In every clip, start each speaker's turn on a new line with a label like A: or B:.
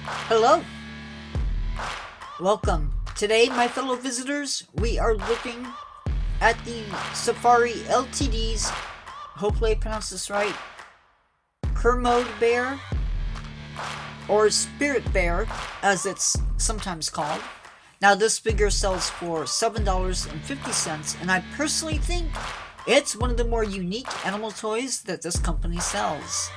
A: Hello. Welcome. Today, my fellow visitors, we are looking at the Safari LTD's, hopefully I pronounced this right, Kermode Bear, or Spirit Bear, as it's sometimes called. Now, this figure sells for $7.50, and I personally think it's one of the more unique animal toys that this company sells.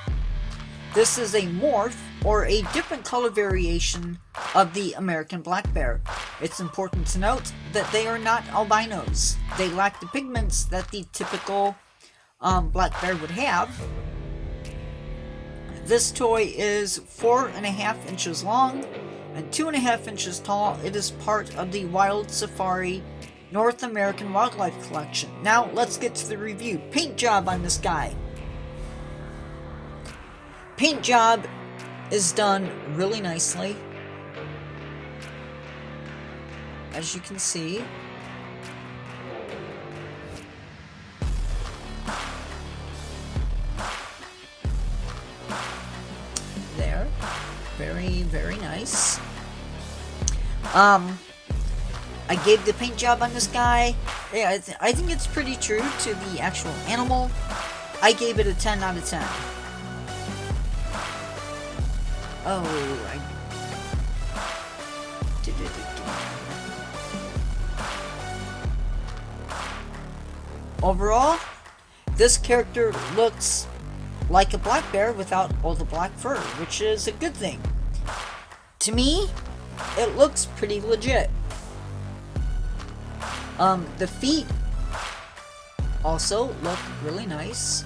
A: This is a morph, or a different color variation, of the American black bear. It's important to note that they are not albinos. They lack the pigments that the typical black bear would have. This toy is 4.5 inches long and 2.5 inches tall. It is part of the Wild Safari North American Wildlife Collection. Now, let's get to the review. Paint job on this guy. Paint job is done really nicely, as you can see. There, very nice. I gave the paint job on this guy. Yeah, I think it's pretty true to the actual animal. I gave it a 10 out of 10. Oh, I did it again. Overall, this character looks like a black bear without all the black fur, which is a good thing. To me, it looks pretty legit. The feet also look really nice.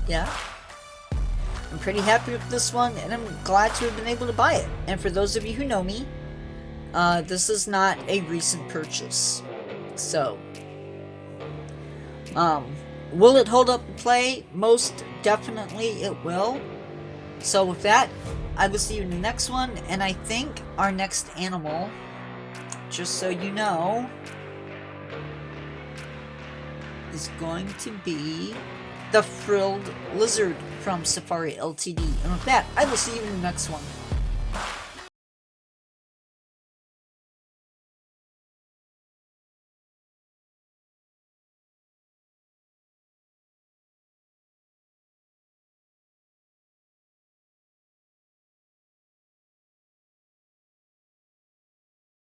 A: Yeah. I'm pretty happy with this one, and I'm glad to have been able to buy it. And for those of you who know me, this is not a recent purchase. So, will it hold up and play? Most definitely it will. So with that, I will see you in the next one, and I think our next animal, just so you know, is going to be the frilled lizard from Safari LTD. And with that, I will see you in the next one.